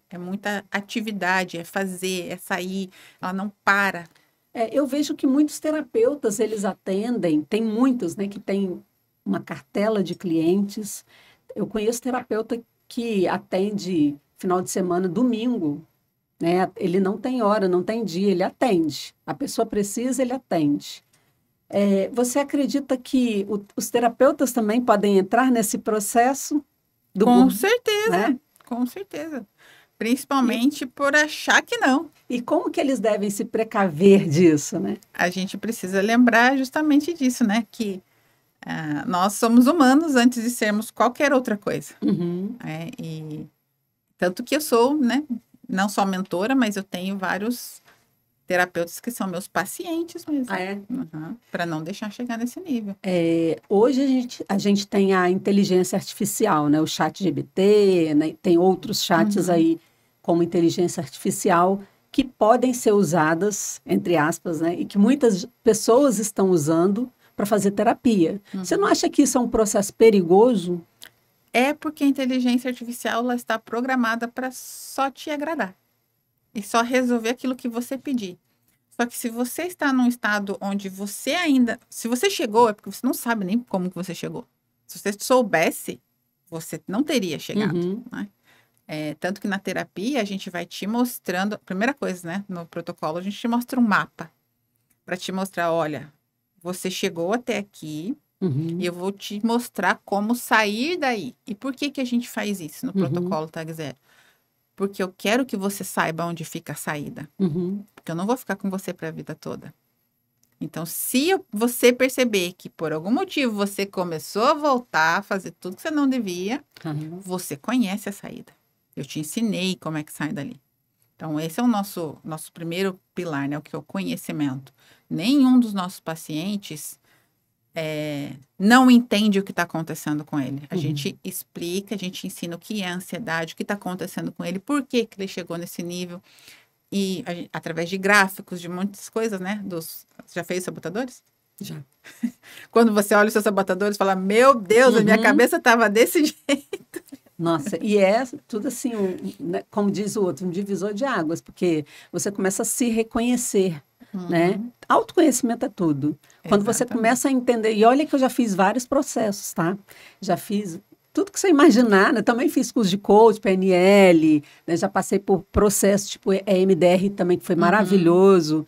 É muita atividade, é fazer, é sair. Ela não para. Eu vejo que muitos terapeutas, eles atendem, tem muitos, né, que tem uma cartela de clientes. Eu conheço terapeuta que atende final de semana, domingo, né? Ele não tem hora, não tem dia, ele atende. A pessoa precisa, ele atende. Você acredita que os terapeutas também podem entrar nesse processo? Com certeza, né? Com certeza. Principalmente por achar que não. E como que eles devem se precaver disso, né? A gente precisa lembrar justamente disso, né? Que nós somos humanos antes de sermos qualquer outra coisa. E tanto que eu sou, né? Não só mentora, mas eu tenho vários terapeutas que são meus pacientes mesmo. Para não deixar chegar nesse nível. Hoje a gente tem a inteligência artificial, né? O ChatGPT, né? Tem outros chats aí como inteligência artificial que podem ser usadas, entre aspas, né? E que muitas pessoas estão usando para fazer terapia. Você não acha que isso é um processo perigoso? É porque a inteligência artificial ela está programada para só te agradar. E só resolver aquilo que você pedir. Só que se você está num estado onde você ainda... Se você chegou, é porque você não sabe nem como que você chegou. Se você soubesse, você não teria chegado. Né? Tanto que na terapia, a gente vai te mostrando... Primeira coisa, né? No protocolo, a gente te mostra um mapa. Para te mostrar, olha, você chegou até aqui... E eu vou te mostrar como sair daí. E por que a gente faz isso no protocolo Tag Zero? Porque eu quero que você saiba onde fica a saída. Porque eu não vou ficar com você para a vida toda. Então, se você perceber que por algum motivo você começou a voltar a fazer tudo que você não devia, você conhece a saída. Eu te ensinei como é que sai dali. Então, esse é o nosso primeiro pilar, né? O que é o conhecimento. Nenhum dos nossos pacientes não entende o que está acontecendo com ele. A gente explica, a gente ensina o que é ansiedade, o que está acontecendo com ele, por que ele chegou nesse nível. E através de gráficos, de muitas coisas, né? Você já fez sabotadores? Já. Quando você olha os seus sabotadores, fala, meu Deus, a minha cabeça estava desse jeito. Nossa, e é tudo assim, né, como diz o outro, um divisor de águas, porque você começa a se reconhecer, né? Autoconhecimento é tudo. Quando você começa a entender, e olha que eu já fiz vários processos, tá? Já fiz tudo que você imaginar, né? Também fiz curso de coach, PNL, né? Já passei por processos tipo EMDR também, que foi maravilhoso.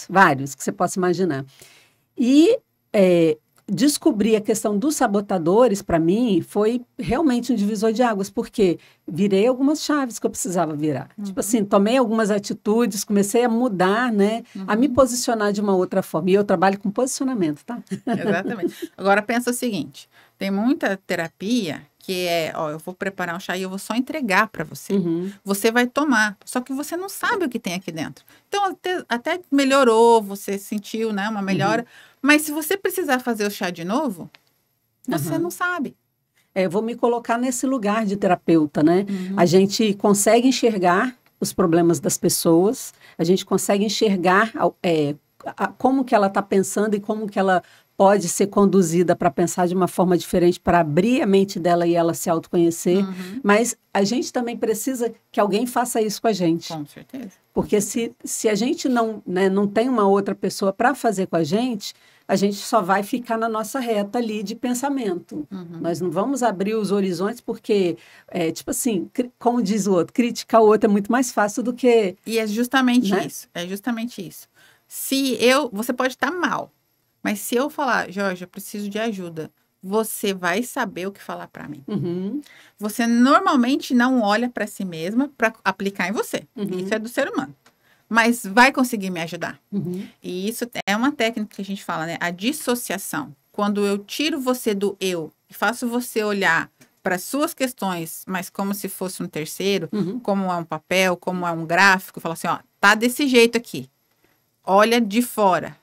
Vários que você possa imaginar. E descobrir a questão dos sabotadores, para mim, foi realmente um divisor de águas, porque virei algumas chaves que eu precisava virar. Tipo assim, tomei algumas atitudes, comecei a mudar, né? A me posicionar de uma outra forma. E eu trabalho com posicionamento, tá? Exatamente. Agora, pensa o seguinte, tem muita terapia que eu vou preparar um chá e eu vou só entregar para você. Você vai tomar, só que você não sabe o que tem aqui dentro. Então, até melhorou, você sentiu, né, uma melhora, mas se você precisar fazer o chá de novo, você não sabe. Eu vou me colocar nesse lugar de terapeuta, né? A gente consegue enxergar os problemas das pessoas, a gente consegue enxergar como que ela está pensando e como que ela pode ser conduzida para pensar de uma forma diferente, para abrir a mente dela e ela se autoconhecer. Mas a gente também precisa que alguém faça isso com a gente. Com certeza. Porque se a gente não tem uma outra pessoa para fazer com a gente só vai ficar na nossa reta ali de pensamento. Nós não vamos abrir os horizontes porque, tipo assim, como diz o outro, criticar o outro é muito mais fácil do que... E é justamente isso, Você pode estar mal, mas se eu falar, Jorge, eu preciso de ajuda, você vai saber o que falar para mim. Você normalmente não olha para si mesma para aplicar em você. Isso é do ser humano. Mas vai conseguir me ajudar. E isso é uma técnica que a gente fala, né? A dissociação. Quando eu tiro você do eu e faço você olhar para suas questões, mas como se fosse um terceiro, como é um papel, como é um gráfico, fala assim, ó, tá desse jeito aqui. Olha de fora.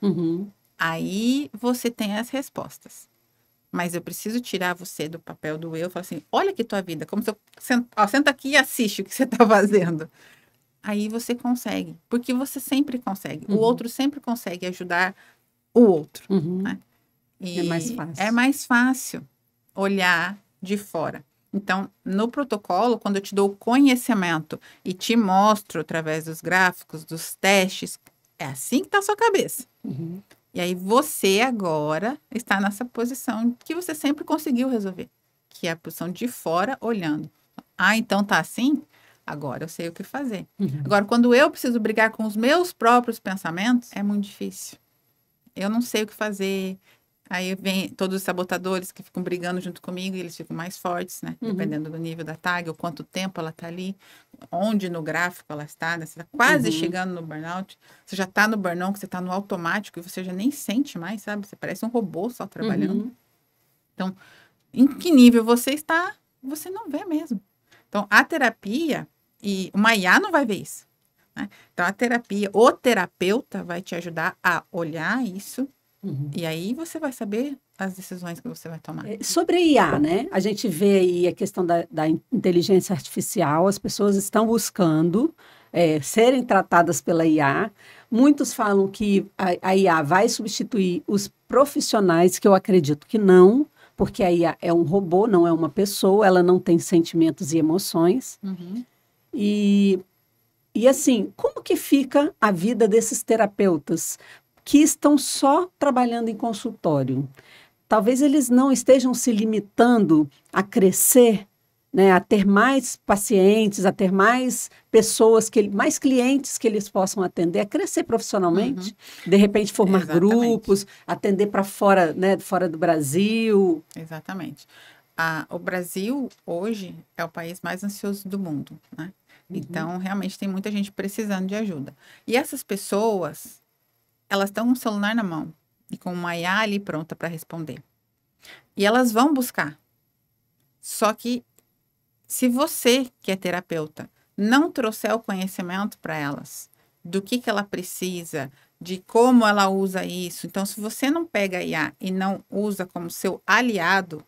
Aí você tem as respostas. Mas eu preciso tirar você do papel do eu e falar assim, olha aqui tua vida, como se eu senta aqui e assiste o que você tá fazendo. Aí você consegue, porque você sempre consegue. O outro sempre consegue ajudar o outro. Né? E é mais fácil. É mais fácil olhar de fora. Então, no protocolo, quando eu te dou o conhecimento e te mostro através dos gráficos, dos testes, é assim que está a sua cabeça. E aí você agora está nessa posição que você sempre conseguiu resolver, que é a posição de fora olhando. Ah, então tá assim? Agora eu sei o que fazer. Agora, quando eu preciso brigar com os meus próprios pensamentos, é muito difícil. Eu não sei o que fazer. Aí vem todos os sabotadores que ficam brigando junto comigo e eles ficam mais fortes, né? Dependendo do nível da tag, ou quanto tempo ela tá ali, onde no gráfico ela está, né? Você tá quase chegando no burnout, você já tá no burnout, você tá no automático e você já nem sente mais, sabe? Você parece um robô só trabalhando. Então, em que nível você está, você não vê mesmo. Então, a terapia, e uma IA não vai ver isso. Né? Então, a terapia, o terapeuta vai te ajudar a olhar isso. E aí você vai saber as decisões que você vai tomar. Sobre a IA, né? A gente vê aí a questão da inteligência artificial, as pessoas estão buscando serem tratadas pela IA. Muitos falam que a IA vai substituir os profissionais, que eu acredito que não, porque a IA é um robô, não é uma pessoa, ela não tem sentimentos e emoções. E assim, como que fica a vida desses terapeutas que estão só trabalhando em consultório? Talvez eles não estejam se limitando a crescer, né, a ter mais pacientes, a ter mais pessoas, mais clientes que eles possam atender, a crescer profissionalmente, de repente formar grupos, atender para fora, né, fora do Brasil. Exatamente. O Brasil, hoje, é o país mais ansioso do mundo, né? Então, realmente, tem muita gente precisando de ajuda. E essas pessoas, elas estão com o celular na mão e com uma IA ali pronta para responder. E elas vão buscar. Só que se você, que é terapeuta, não trouxer o conhecimento para elas, do que ela precisa, de como ela usa isso. Então, se você não pega a IA e não usa como seu aliado,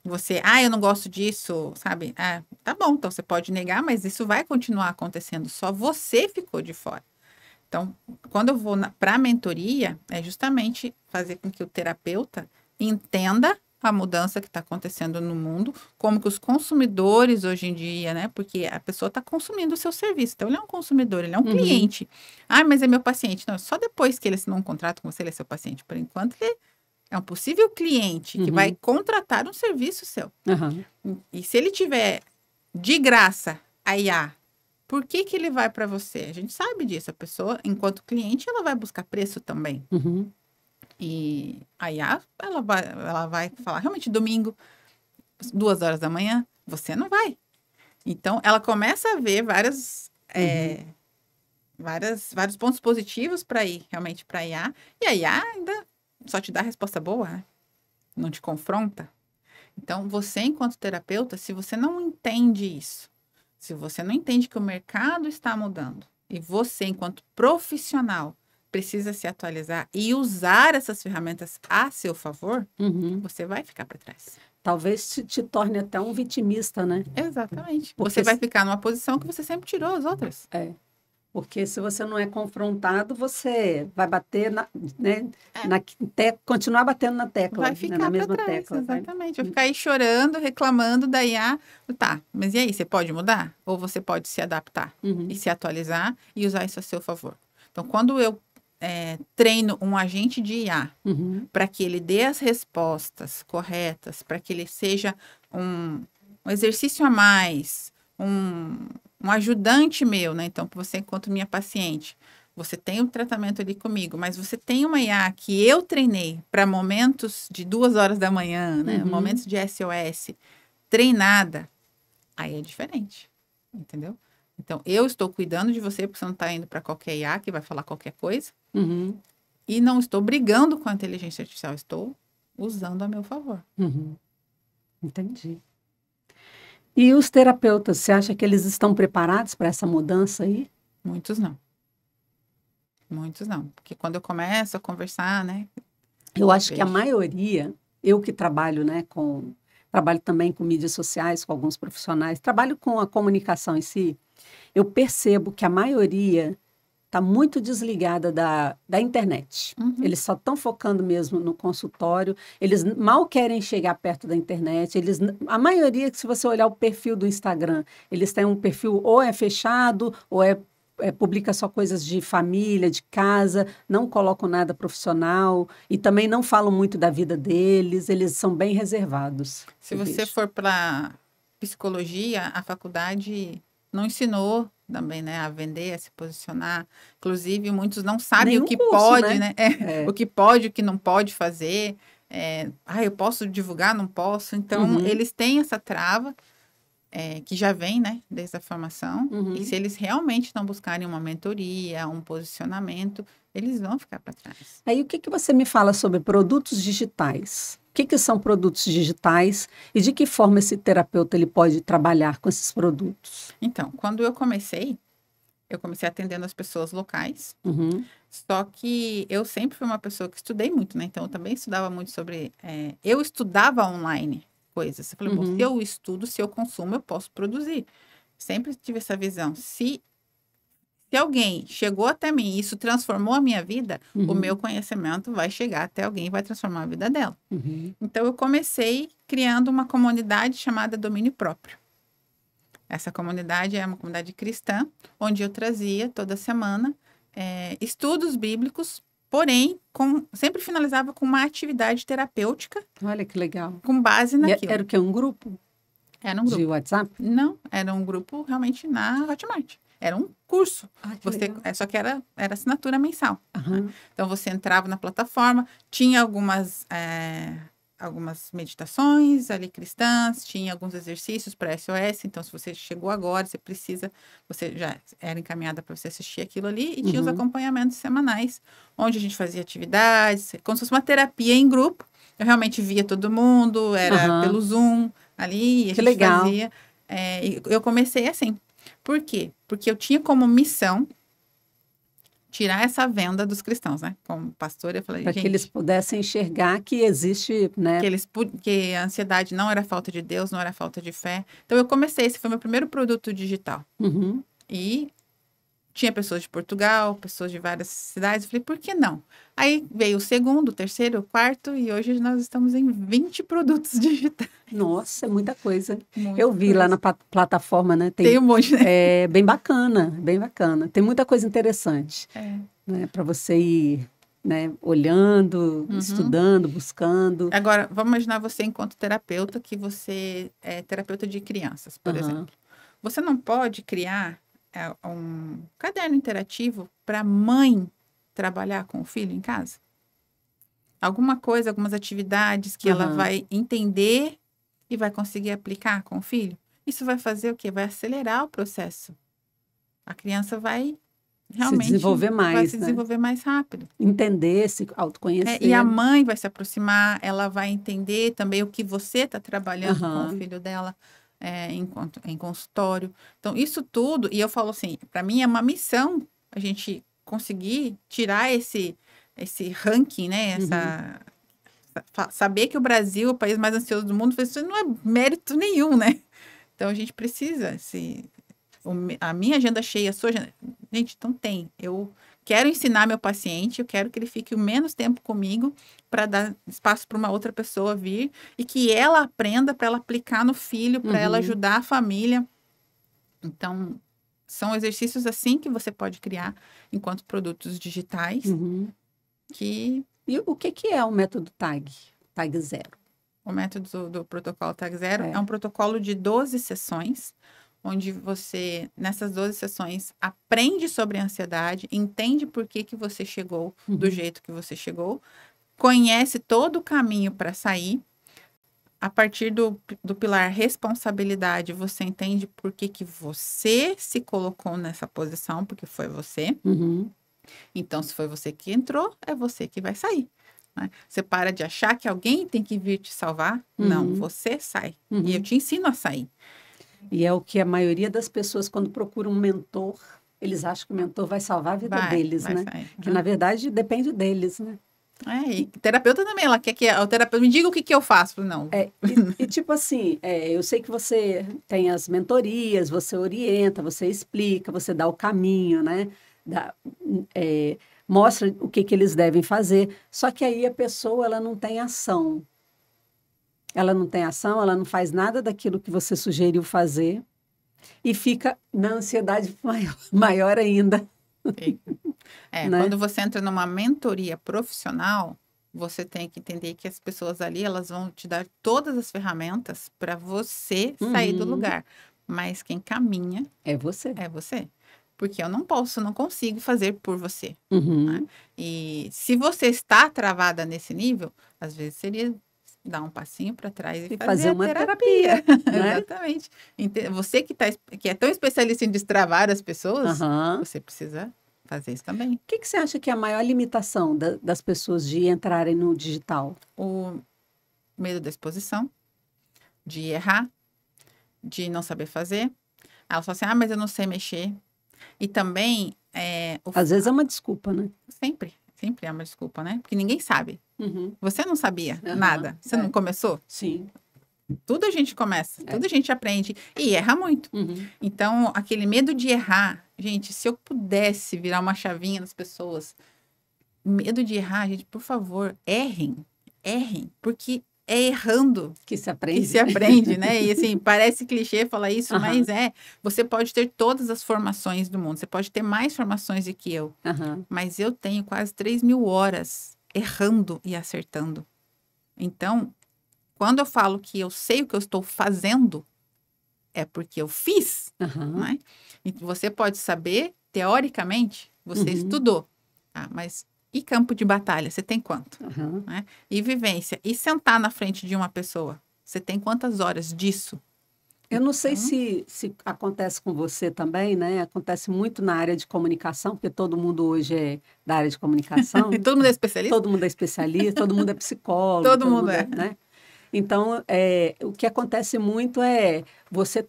você, eu não gosto disso, sabe? Tá bom, então você pode negar, mas isso vai continuar acontecendo, só você ficou de fora. Então, quando eu vou para a mentoria, é justamente fazer com que o terapeuta entenda a mudança que está acontecendo no mundo, como que os consumidores hoje em dia, né? Porque a pessoa está consumindo o seu serviço. Então, ele é um consumidor, ele é um cliente. Mas é meu paciente. Não, só depois que ele assinou um contrato com você, ele é seu paciente. Por enquanto, ele é um possível cliente que vai contratar um serviço seu. E se ele tiver de graça a IA, por que ele vai para você? A gente sabe disso. A pessoa, enquanto cliente, ela vai buscar preço também. E a IA, ela vai falar, realmente, domingo, 2 horas da manhã, você não vai. Então, ela começa a ver vários pontos positivos para ir, realmente, para a IA. E a IA ainda só te dá resposta boa, né? Não te confronta. Então, você, enquanto terapeuta, se você não entende isso, se você não entende que o mercado está mudando e você, enquanto profissional, precisa se atualizar e usar essas ferramentas a seu favor, você vai ficar para trás. Talvez te torne até um vitimista, né? Exatamente. Porque você vai ficar numa posição que você sempre tirou as outras. Porque se você não é confrontado, você vai bater continuar batendo na tecla. Vai ficar na mesma trás, tecla. Exatamente. Vai ficar aí chorando, reclamando da IA. Tá, mas e aí, você pode mudar? Ou você pode se adaptar e se atualizar e usar isso a seu favor? Então, quando eu treino um agente de IA para que ele dê as respostas corretas, para que ele seja um exercício a mais, um ajudante meu, né? Então, você, enquanto minha paciente, você tem um tratamento ali comigo, mas você tem uma IA que eu treinei para momentos de 2 horas da manhã, né? Momentos de SOS, treinada, aí é diferente, entendeu? Então, eu estou cuidando de você, porque você não está indo para qualquer IA que vai falar qualquer coisa, e não estou brigando com a inteligência artificial, estou usando a meu favor. Entendi. E os terapeutas, você acha que eles estão preparados para essa mudança aí? Muitos não. Muitos não. Porque quando eu começo a conversar, né? Eu acho que a maioria, eu que trabalho, né, trabalho também com mídias sociais, com alguns profissionais, trabalho com a comunicação em si, eu percebo que a maioria está muito desligada da internet. Eles só estão focando mesmo no consultório, eles mal querem chegar perto da internet, a maioria, se você olhar o perfil do Instagram, eles têm um perfil ou é fechado, ou publica só coisas de família, de casa, não colocam nada profissional e também não falam muito da vida deles, eles são bem reservados. Se você for para psicologia, a faculdade não ensinou também, né, a vender, a se posicionar. Inclusive, muitos não sabem o que pode, né? O que pode, o que não pode fazer. Eu posso divulgar, não posso. Então, eles têm essa trava, que já vem, né, desde a formação. E se eles realmente não buscarem uma mentoria, um posicionamento, eles vão ficar para trás. Aí, o que você me fala sobre produtos digitais? O que são produtos digitais e de que forma esse terapeuta ele pode trabalhar com esses produtos? Então, quando eu comecei atendendo as pessoas locais, só que eu sempre fui uma pessoa que estudei muito, né? Então, eu também estudava muito sobre... eu estudava online coisas. Eu falei, bom, se eu estudo, se eu consumo, eu posso produzir. Sempre tive essa visão. Se alguém chegou até mim e isso transformou a minha vida, o meu conhecimento vai chegar até alguém e vai transformar a vida dela. Então, eu comecei criando uma comunidade chamada Domínio Próprio. Essa comunidade é uma comunidade cristã, onde eu trazia toda semana estudos bíblicos, porém, sempre finalizava com uma atividade terapêutica. Olha que legal. Com base naquilo. Era o quê? Um grupo? Era um grupo. De WhatsApp? Não, era um grupo realmente na Hotmart. Era um curso. Só que era assinatura mensal. Então, você entrava na plataforma, tinha algumas meditações ali cristãs, tinha alguns exercícios para SOS. Então, se você chegou agora, você já era encaminhada para você assistir aquilo ali. E tinha os acompanhamentos semanais, onde a gente fazia atividades, como se fosse uma terapia em grupo. Eu realmente via todo mundo, era pelo Zoom ali, e a gente fazia. eu comecei assim. Por quê? Porque eu tinha como missão tirar essa venda dos cristãos, né? Como pastor, eu falei, Para que eles pudessem enxergar que existe, né? Que a ansiedade não era falta de Deus, não era falta de fé. Então, eu comecei, esse foi meu primeiro produto digital. Uhum. E tinha pessoas de Portugal, pessoas de várias cidades. Eu falei, por que não? Aí veio o segundo, o terceiro, o quarto, e hoje nós estamos em 20 produtos digitais. Nossa, é muita coisa. Muita Eu vi coisa. lá na plataforma, né? Tem um monte, né? É bem bacana, bem bacana. Tem muita coisa interessante, É. né? Para você ir, né? Olhando, estudando, buscando. Agora, vamos imaginar você enquanto terapeuta, que você é terapeuta de crianças, por exemplo. Você não pode criar um caderno interativo para a mãe trabalhar com o filho em casa? Alguma coisa, algumas atividades que ela vai entender e vai conseguir aplicar com o filho? Isso vai fazer o quê? Vai acelerar o processo. A criança vai realmente se desenvolver mais, vai se desenvolver mais rápido. Entender, se autoconhecer. E a mãe vai se aproximar, ela vai entender também o que você está trabalhando com o filho dela em consultório. Então, isso tudo, e eu falo assim, para mim é uma missão a gente conseguir tirar esse ranking, né? Saber que o Brasil é o país mais ansioso do mundo, isso não é mérito nenhum, né? Então, a gente precisa, a minha agenda cheia, a sua agenda... Gente, então eu quero ensinar meu paciente, eu quero que ele fique o menos tempo comigo para dar espaço para uma outra pessoa vir e que ela aprenda para ela aplicar no filho, para ela ajudar a família. Então, são exercícios assim que você pode criar enquanto produtos digitais. E o que é o método TAG 0? O método do protocolo TAG 0 é um protocolo de 12 sessões, onde você, nessas 12 sessões, aprende sobre a ansiedade, entende por que você chegou do jeito que você chegou, conhece todo o caminho para sair. A partir do pilar responsabilidade, você entende por que você se colocou nessa posição, porque foi você. Então, se foi você que entrou, é você que vai sair. Né? Você para de achar que alguém tem que vir te salvar. Não, você sai. E eu te ensino a sair. E é o que a maioria das pessoas, quando procuram um mentor, eles acham que o mentor vai salvar a vida deles, né? Que, na verdade, depende deles, né? E terapeuta também, ela quer que o terapeuta me diga o que eu faço. Não. Tipo assim, eu sei que você tem as mentorias, você orienta, você explica, você dá o caminho, né? Mostra o que eles devem fazer. Só que aí a pessoa, ela não tem ação. Ela não tem ação, ela não faz nada daquilo que você sugeriu fazer e fica na ansiedade maior ainda. Né? Quando você entra numa mentoria profissional, você tem que entender que as pessoas ali, elas vão te dar todas as ferramentas para você sair do lugar. Mas quem caminha é você. É você. Porque eu não consigo fazer por você. Né? E se você está travada nesse nível, às vezes seria dar um passinho para trás e fazer uma terapia. Né? Exatamente. Você que é tão especialista em destravar as pessoas, você precisa fazer isso também. O que você acha que é a maior limitação das pessoas de entrarem no digital? O medo da exposição, de errar, de não saber fazer. Ela fala assim, mas eu não sei mexer. E também... Às vezes é uma desculpa, né? Sempre é uma desculpa, né? Porque ninguém sabe. Você não sabia nada. Você não começou? Sim. Tudo a gente começa, tudo a gente aprende e erra muito. Então, aquele medo de errar, gente, se eu pudesse virar uma chavinha nas pessoas, medo de errar, gente, por favor, errem, porque é errando que se aprende. Né? E assim, parece clichê falar isso, mas você pode ter todas as formações do mundo, você pode ter mais formações do que eu, mas eu tenho quase 3.000 horas errando e acertando. Então, quando eu falo que eu sei o que eu estou fazendo, é porque eu fiz. Né? E você pode saber, teoricamente, você estudou. Mas e campo de batalha? Você tem quanto? Né? E vivência? E sentar na frente de uma pessoa? Você tem quantas horas disso? Eu não sei se acontece com você também, né? Acontece muito na área de comunicação, porque todo mundo hoje é da área de comunicação. Todo mundo é especialista? Todo mundo é especialista, todo mundo é psicólogo. Todo mundo é. Né? Então, o que acontece muito é, você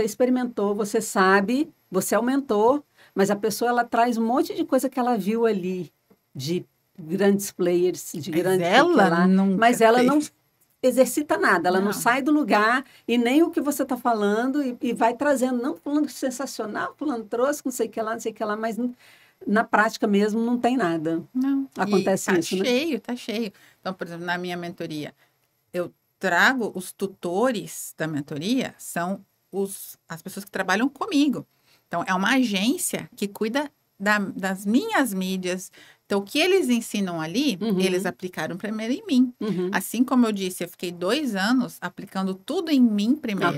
experimentou, você sabe, você aumentou, mas a pessoa, ela traz um monte de coisa que ela viu ali, de grandes players, de Mas grandes... ela nunca mas ela não fez. exercita nada, ela não Não. sai do lugar e nem o que você está falando e vai trazendo, não, fulano sensacional, fulano trouxe, não sei o que lá, não sei o que lá, mas na prática mesmo não tem nada. Não. Acontece tá isso, né? cheio, tá cheio. Então, por exemplo, na minha mentoria, eu trago os tutores da mentoria, são as pessoas que trabalham comigo. Então, é uma agência que cuida das minhas mídias. Então, o que eles ensinam ali, eles aplicaram primeiro em mim. Assim como eu disse, eu fiquei 2 anos aplicando tudo em mim primeiro.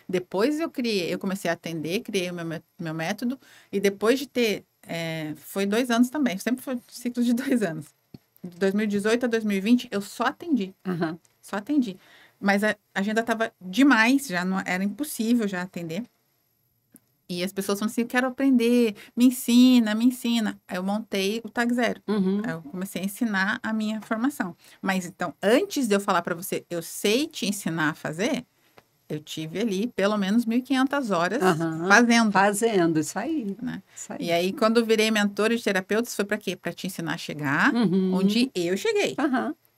Depois eu comecei a atender, criei o meu método, e depois de ter, foi 2 anos também, sempre foi um ciclo de 2 anos. De 2018 a 2020, eu só atendi. Só atendi. Mas a agenda estava demais, já não era impossível já atender. E as pessoas falam assim, eu quero aprender, me ensina, me ensina. Aí eu montei o Tag Zero. Aí eu comecei a ensinar a minha formação. Mas então, antes de eu falar para você, eu sei te ensinar a fazer, eu tive ali pelo menos 1.500 horas fazendo. Fazendo, isso aí. Né? Isso aí. E aí, quando eu virei mentora de terapeutas, foi para quê? Para te ensinar a chegar onde eu cheguei.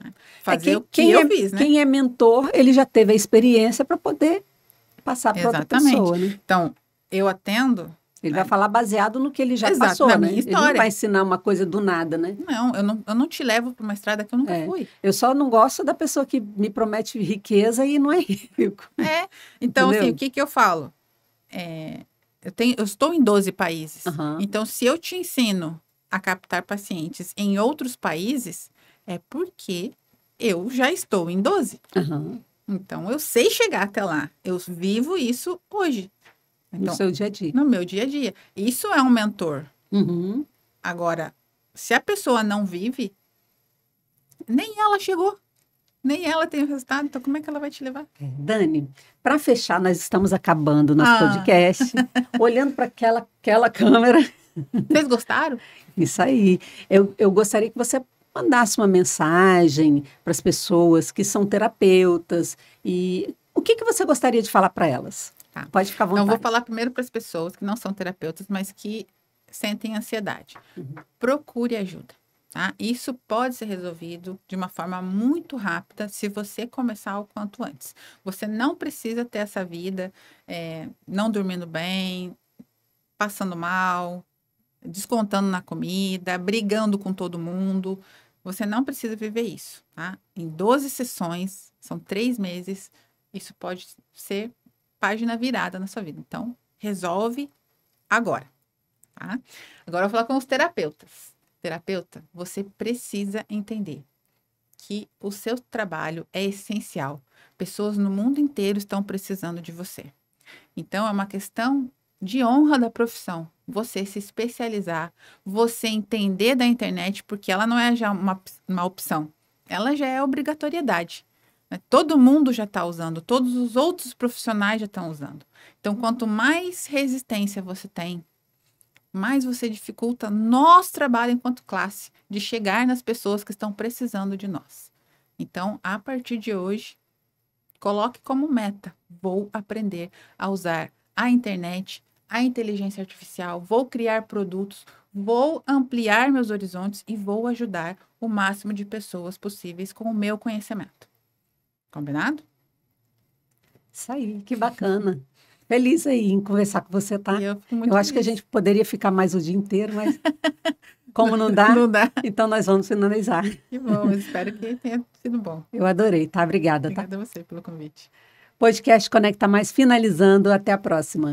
Né? Fazer o que eu fiz, né? Quem é mentor, ele já teve a experiência para poder passar para outra pessoa, né? Então, eu atendo... Ele vai falar baseado no que ele já Exato, passou, na né? minha história. Ele não vai ensinar uma coisa do nada, né? Não, eu não te levo para uma estrada que eu nunca fui. Eu só não gosto da pessoa que me promete riqueza e não é rico. Então, assim, o que eu falo? Eu estou em 12 países. Então, se eu te ensino a captar pacientes em outros países, é porque eu já estou em 12. Então, eu sei chegar até lá. Eu vivo isso hoje. Então, no seu dia a dia. No meu dia a dia. Isso é um mentor. Agora, se a pessoa não vive, nem ela chegou. Nem ela tem o resultado. Então, como é que ela vai te levar? Dani, para fechar, nós estamos acabando o nosso podcast. Olhando para aquela câmera. Vocês gostaram? Isso aí. Eu gostaria que você mandasse uma mensagem para as pessoas que são terapeutas. E o que você gostaria de falar para elas? Tá. Pode ficar à vontade. Então, eu vou falar primeiro para as pessoas que não são terapeutas, mas que sentem ansiedade. Procure ajuda, tá? Isso pode ser resolvido de uma forma muito rápida se você começar o quanto antes. Você não precisa ter essa vida não dormindo bem, passando mal, descontando na comida, brigando com todo mundo. Você não precisa viver isso, tá? Em 12 sessões, são 3 meses, isso pode ser página virada na sua vida. Então, resolve agora, tá? Agora eu vou falar com os terapeutas. Terapeuta, você precisa entender que o seu trabalho é essencial. Pessoas no mundo inteiro estão precisando de você. Então, é uma questão de honra da profissão. Você se especializar, você entender da internet, porque ela não é já uma opção. Ela já é obrigatoriedade. Todo mundo já está usando, todos os outros profissionais já estão usando. Então, quanto mais resistência você tem, mais você dificulta nosso trabalho enquanto classe de chegar nas pessoas que estão precisando de nós. Então, a partir de hoje, coloque como meta: vou aprender a usar a internet, a inteligência artificial, vou criar produtos, vou ampliar meus horizontes e vou ajudar o máximo de pessoas possíveis com o meu conhecimento. Combinado? Isso aí, que bacana. Feliz aí em conversar com você, tá? Eu fico muito Eu acho que a feliz. gente poderia ficar mais o dia inteiro, mas como não dá, Não dá. então nós vamos finalizar. Que bom, eu espero que tenha sido bom. Eu adorei, tá? Obrigada, tá? Obrigada a você pelo convite. Podcast Conecta Mais finalizando. Até a próxima.